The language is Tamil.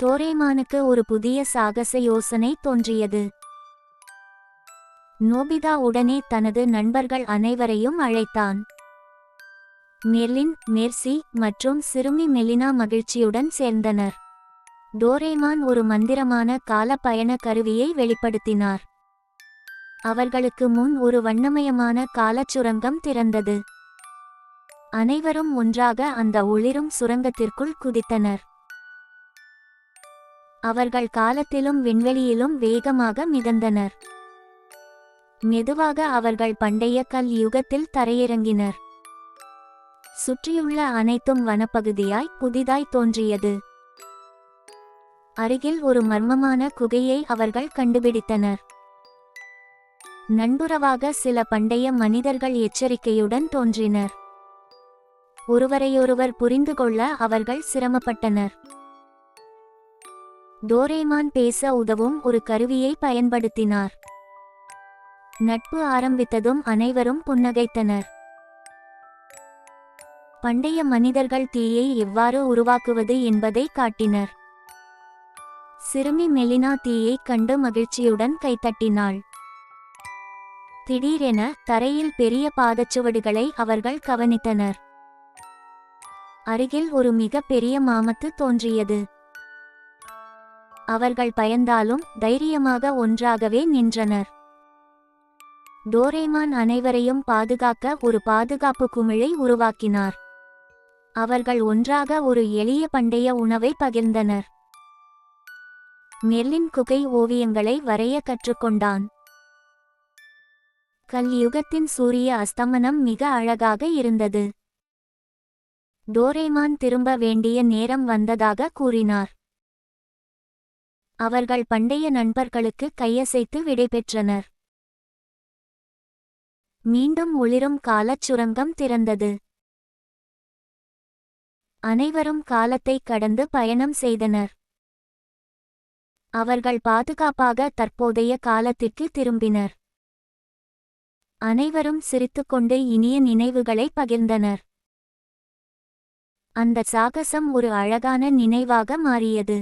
டோரேமானுக்கு ஒரு புதிய சாகச யோசனை தோன்றியது. நோபிதா உடனே தனது நண்பர்கள் அனைவரையும் அழைத்தான். மெர்லின், மெர்சி மற்றும் சிறுமி மெலினா மகிழ்ச்சியுடன் சேர்ந்தனர். டோரேமான் ஒரு மந்திரமான கால பயண கருவியை வெளிப்படுத்தினார். அவர்களுக்கு முன் ஒரு வண்ணமயமான காலச் சுரங்கம் திறந்தது. அனைவரும் ஒன்றாக அந்த ஒளிரும் சுரங்கத்திற்குள் குதித்தனர். அவர்கள் காலத்திலும் விண்வெளியிலும் வேகமாக மிதந்தனர். மெதுவாக அவர்கள் பண்டைய கல் யுகத்தில் தரையிறங்கினர். சுற்றியுள்ள அனைத்தும் வனப்பகுதியாய் புதிதாய் தோன்றியது. அருகில் ஒரு மர்மமான குகையை அவர்கள் கண்டுபிடித்தனர். நண்புறவாக சில பண்டைய மனிதர்கள் எச்சரிக்கையுடன் தோன்றினர். ஒருவரையொருவர் புரிந்து கொள்ள அவர்கள் சிரமப்பட்டனர். டோரேமான் பேச உதவும் ஒரு கருவியை பயன்படுத்தினார். நட்பு ஆரம்பித்ததும் அனைவரும் புன்னகைத்தனர். பண்டைய மனிதர்கள் தீயை எவ்வாறு உருவாக்குவது என்பதை காட்டினர். சிறுமி மெலினா தீயை கண்டு மகிழ்ச்சியுடன் கைத்தட்டினாள். திடீரென தரையில் பெரிய பாதச்சுவடுகளை அவர்கள் கவனித்தனர். அருகில் ஒரு மிக பெரிய மாமத்து தோன்றியது. அவர்கள் பயந்தாலும் தைரியமாக ஒன்றாகவே நின்றனர். டோரேமான் அனைவரையும் பாதுகாக்க ஒரு பாதுகாப்பு குமிழை உருவாக்கினார். அவர்கள் ஒன்றாக ஒரு எளிய பண்டைய உணவை பகிர்ந்தனர். மெர்லின் குகை ஓவியங்களை வரைய கற்றுக்கொண்டான். கல் யுகத்தின் சூரிய அஸ்தமனம் மிக அழகாக இருந்தது. டோரேமான் திரும்ப வேண்டிய நேரம் வந்ததாக கூறினார். அவர்கள் பண்டைய நண்பர்களுக்கு கையசைத்து விடைபெற்றனர். மீண்டும் ஒளிரும் காலச் சுரங்கம் திறந்தது. அனைவரும் காலத்தை கடந்து பயணம் செய்தனர். அவர்கள் பாதுகாப்பாக தற்போதைய காலத்திற்கு திரும்பினர். அனைவரும் சிரித்துக்கொண்டு இனிய நினைவுகளை பகிர்ந்தனர். அந்த சாகசம் ஒரு அழகான நினைவாக மாறியது.